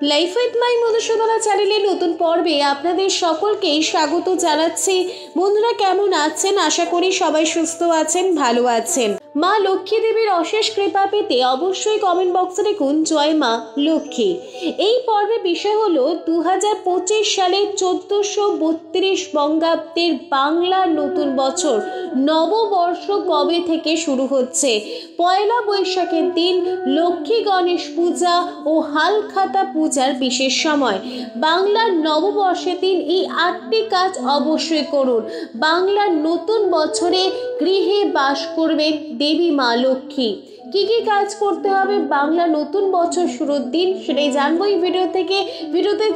Life with my Madhusudana চ্যানেলে নতুন পর্বে আপনাদের সকলকেই স্বাগত জানাচ্ছি। বন্ধুরা কেমন আছেন? আশা করি সবাই সুস্থ আছেন, ভালো আছেন। মা লক্ষ্মী দেবীর অশেষ কৃপা পেতে অবশ্যই কমেন্ট বক্সে লিখুন জয় মা লক্ষ্মী। এই পর্বে বিষয় হলো 2025 সালে 1432 বঙ্গাব্দের বাংলা নতুন বছর নববর্ষ কবে থেকে শুরু হচ্ছে। পয়লা বৈশাখের দিন লক্ষ্মী গণেশ পূজা ও হালখাতা পূজার বিশেষ সময়। বাংলার নববর্ষের দিন এই 8টি কাজ অবশ্যই করুন। বাংলার নতুন বছরে গৃহে বাস করবেন দেবী মা লক্ষ্মী। কি কি কাজ করতে হবে বাংলা নতুন বছর শুরুর দিন সেটাই জানবো এই ভিডিও থেকে। ভিডিওতে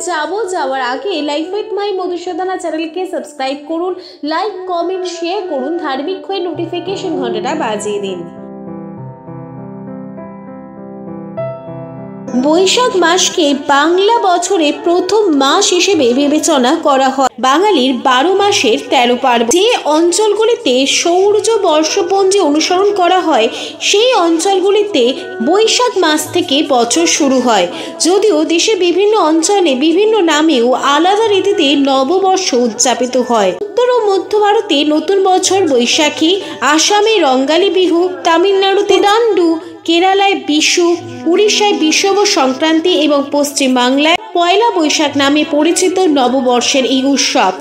যাওয়ার আগে লাইফ উইথ মাই মধুসূদনা চ্যানেলকে সাবস্ক্রাইব করুন, লাইক কমেন্ট শেয়ার করুন, ধার্মিক হয়ে নোটিফিকেশন ঘন্টাটা বাজিয়ে দিন। বৈশাখ মাসকে বাংলা বছরে প্রথম মাস হিসেবে বিবেচনা করা হয়। বাঙালির 12 মাসের 13 পার্বণ। যে অঞ্চলগুলিতে সৌর্য বর্ষপঞ্জি অনুসরণ করা হয় সেই অঞ্চলগুলিতে বৈশাখ মাস থেকে বছর শুরু হয়। যদিও দেশের বিভিন্ন অঞ্চলে বিভিন্ন নামেও আলাদা রীতিতে নববর্ষ উদযাপিত হয়। উত্তর ও মধ্য ভারতে নতুন বছর বৈশাখী, আসামে রঙ্গালী বিহু, তামিলনাড়ুতে দান্ডু, কেরালায় বিশু, উড়িষ্যায় বিষুব সংক্রান্তি এবং পশ্চিম বাংলায় পয়লা বৈশাখ নামে পরিচিত নববর্ষের এই উৎসব।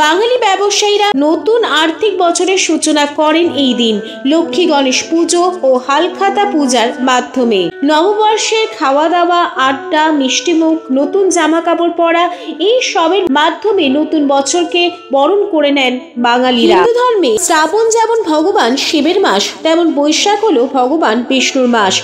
বাঙালি ব্যবসায়ীরা নতুন আর্থিক বছরের সূচনা করেন এই দিন লক্ষ্মী গণেশ পুজো ও হালখাতা পূজার মাধ্যমে। নববর্ষের খাওয়া দাওয়া, আড্ডা, মিষ্টিমুখ, নতুন জামা কাপড় পরা এই সবের মাধ্যমে নতুন বছরকে বরণ করে নেন বাঙালিরা। হিন্দু ধর্মে শ্রাবণ যেমন ভগবান শিবের মাস, তেমন বৈশাখ হলো ভগবান বিষ্ণুর মাস।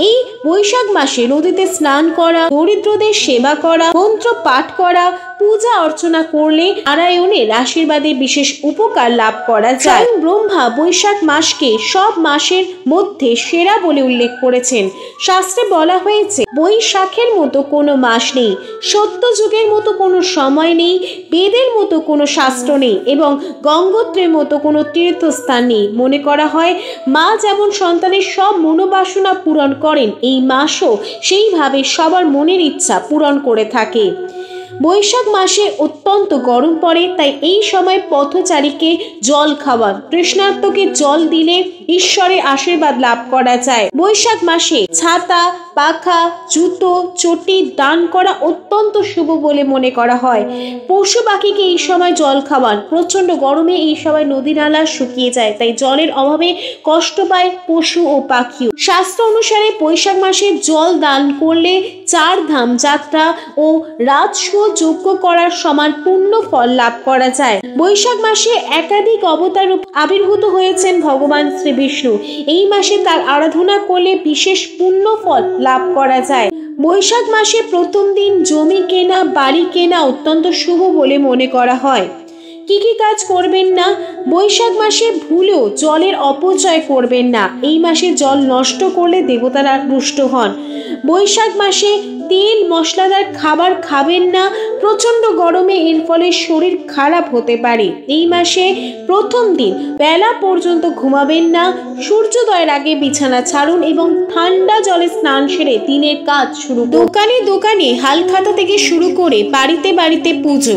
এই বৈশাখ মাসে নদীতে স্নান করা, দরিদ্রদের সেবা করা, মন্ত্র পাঠ করা, পূজা অর্চনা করলে নারায়ণের আশীর্বাদে বিশেষ উপকার লাভ করা যায়। ব্রহ্মা বৈশাখ মাসকে সব মাসের মধ্যে সেরা বলে উল্লেখ করেছেন। শাস্ত্রে বলা হয়েছে বৈশাখের মতো কোনো মাস নেই, সত্য যুগের মতো কোনো সময় নেই, বেদের মতো কোনো শাস্ত্র নেই এবং গঙ্গোত্রের মতো কোনো তীর্থস্থান নেই। মনে করা হয় মা যেমন সন্তানের সব মনোবাসনা পূরণ করেন, এই মাসও সেইভাবে সবার মনের ইচ্ছা পূরণ করে থাকে। বৈশাখ মাসে অত্যন্ত গরম পড়ে, তাই এই সময় পথচারীকে জল খাওয়ান। তৃষ্ণার্তকে জল দিলে ঈশ্বরের আশীর্বাদ লাভ করা যায়। বৈশাখ মাসে ছাতা, পাখা, জুতো, চটি দান করা অত্যন্ত শুভ বলে মনে করা হয়। পশু পাখিকে এই সময় জল খাওয়ান। প্রচন্ড গরমে এই সময় নদী নালা শুকিয়ে যায়, তাই জলের অভাবে কষ্ট পায় পশু ও পাখিও। শাস্ত্র অনুসারে বৈশাখ মাসে জল দান করলে 4 ধাম যাত্রা ও রাজস্ব যজ্ঞ করার সমান পুণ্য ফল লাভ করা যায়। বৈশাখ মাসে একাধিক অবতার আবির্ভূত হয়েছেন ভগবান শ্রী বিষ্ণু। এই মাসে তার আরাধনা করলে বিশেষ পুণ্য ফল লাভ করা যায়। বৈশাখ মাসে প্রথম দিন জমি কেনা, বাড়ি কেনা অত্যন্ত শুভ বলে মনে করা হয়। কি কি কাজ করবেন না? বৈশাখ মাসে ভুলেও জলের অপচয় করবেন না। এই মাসে জল নষ্ট করলে দেবতারা রুষ্ট হন। বৈশাখ মাসে তেল মশলাদার খাবার খাবেন না। প্রচন্ড গরমে এর ফলে শরীর খারাপ হতে পারে। এই মাসে প্রথম দিন বেলা পর্যন্ত ঘুমাবেন না। সূর্যোদয়ের আগে বিছানা ছাড়ুন এবং ঠান্ডা জলে স্নান সেরে দিনের কাজ শুরু। দোকানে দোকানে হালখাতা থেকে শুরু করে বাড়িতে বাড়িতে পুজো।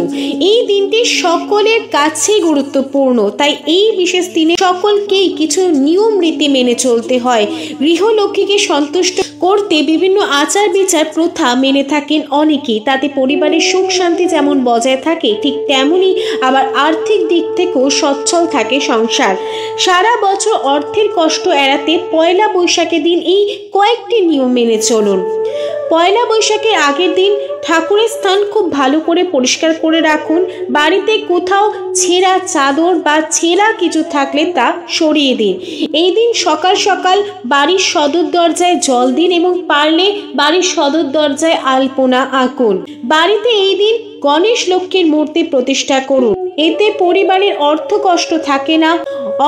এই দিনটি সকলের কাছে গুরুত্বপূর্ণ, তাই এই বিশেষ দিনে সকলকেই কিছু নিয়ম রীতি মেনে চলতে হয়। গৃহলক্ষ্মীকে সন্তুষ্ট করতে বিভিন্ন আচার বিচার প্রথা মেনে থাকেন অনেকেই। তাতে পরিবারের সুখ শান্তি যেমন বজায় থাকে, ঠিক তেমনি আবার আর্থিক দিক থেকেও সচ্ছল থাকে সংসার। সারা বছর অর্থের কষ্ট এড়াতে পয়লা বৈশাখের দিন এই কয়েকটি নিয়ম মেনে চলুন। পয়লা বৈশাখের আগের দিন ঠাকুরের স্থান খুব ভালো করে পরিষ্কার করে রাখুন। বাড়িতে কোথাও ছেঁড়া চাদর বা ছেঁড়া কিছু থাকলে তা সরিয়ে দিন। এই দিন সকাল সকাল বাড়ির সদর দরজায় জল দিন এবং পারলে বাড়ির সদর দরজায় আলপনা আঁকুন। বাড়িতে এই দিন গণেশ লক্ষ্মীর মূর্তি প্রতিষ্ঠা করুন। এতে পরিবারের অর্থ কষ্ট থাকে না,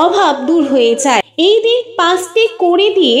অভাব দূর হয়ে যায়। এই দিন 5টি কড়ি দিয়ে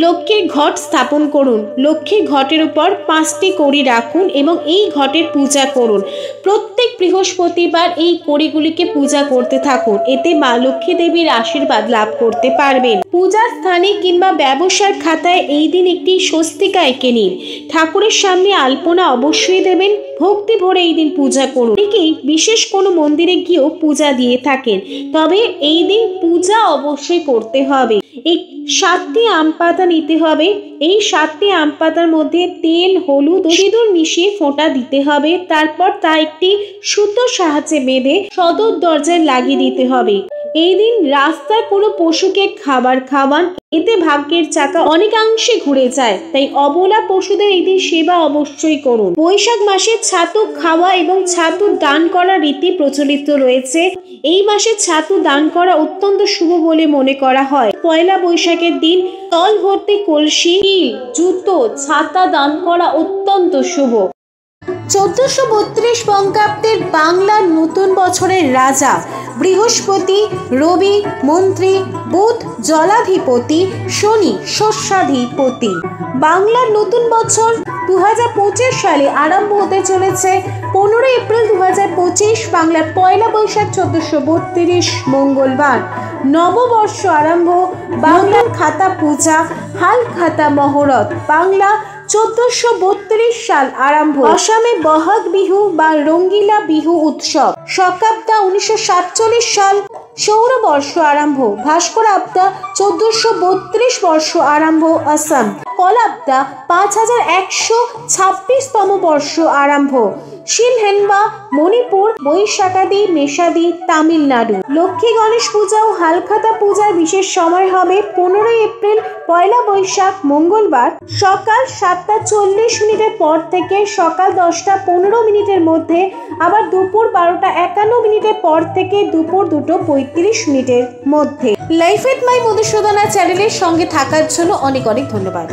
লক্ষ্মীর ঘট স্থাপন করুন। লক্ষ্মীর ঘটের উপর 5টি কড়ি রাখুন এবং এই ঘটের পূজা করুন। প্রত্যেক প্রত্যেক বৃহস্পতিবার এই কড়িগুলিকে পূজা করতে থাকুন, এতে মা লক্ষ্মী দেবীর আশীর্বাদ লাভ করতে পারবেন। পূজার স্থানে কিংবা ব্যবসার খাতায় এই দিন একটি স্বস্তিকা এঁকে নিন। ঠাকুরের সামনে আলপনা অবশ্যই দেবেন। ভক্তি ভরে এই দিন পূজা করুন। অনেকেই বিশেষ কোনো মন্দিরে গিয়েও পূজা দিয়ে থাকেন, তবে এই দিন পূজা অবশ্যই করতে হবে। এই 7টি আম পাতা নিতে হবে। এই 7টি আম পাতার মধ্যে তেল, হলুদ ও সিঁদুর মিশিয়ে ফোঁটা দিতে হবে। তারপর তা একটি সুতোর সাহায্যে বেঁধে সদর দরজায় লাগিয়ে দিতে হবে। এই দিন রাস্তায় কোনো পশুকে খাবার খাওয়ান, এতে ভাগ্যের চাকা অনেকাংশে ঘুরে যায়। তাই অবলা পশুদের এই দিন সেবা অবশ্যই করুন। বৈশাখ মাসে ছাতু খাওয়া এবং ছাতু দান করার রীতি প্রচলিত রয়েছে। এই মাসে ছাতু দান করা অত্যন্ত শুভ বলে মনে করা হয়। পয়লা বৈশাখের দিন তল ভর্তি কলসি, জুতো, ছাতা দান করা অত্যন্ত শুভ। 1432 বঙ্গাব্দের বাংলার নতুন বছরের রাজা বৃহস্পতি, রবি মন্ত্রী, বুধ জলাধিপতি, শনি শস্যাধিপতি। বাংলার নতুন বছর 2025 সালে আরম্ভ হতে চলেছে 15 এপ্রিল 2025, বাংলার পয়লা বৈশাখ 1432 মঙ্গলবার। নববর্ষ আরম্ভ, বাংলার খাতা পূজা, হাল খাতা মহরত। বাংলা 1432 সাল আরম্ভ। আসামে বহাগ বিহু বা রঙ্গিলা বিহু উৎসব। শকাব্দা 1947 সাল সৌরবর্ষ আরম্ভ। ভাস্কর আব্দা 1432 বর্ষ আরম্ভ আসাম। কলাব্দা 5126তম বর্ষ আরম্ভ। শিলহেনবা মণিপুর। বৈশাখাদি মেশাদি তামিলনাড়ু। লক্ষ্মী গণেশ পূজা ও হালখাতা পূজার বিশেষ সময় হবে 15 এপ্রিল পয়লা বৈশাখ মঙ্গলবার সকাল 7টা40 পর থেকে সকাল 10টা15 মধ্যে, আবার দুপুর 12টা51 পর থেকে দুপুর 2টা35 মধ্যে। লাইফ উইথ মাই মধুসূদনা চ্যানেলের সঙ্গে থাকার জন্য অনেক অনেক ধন্যবাদ।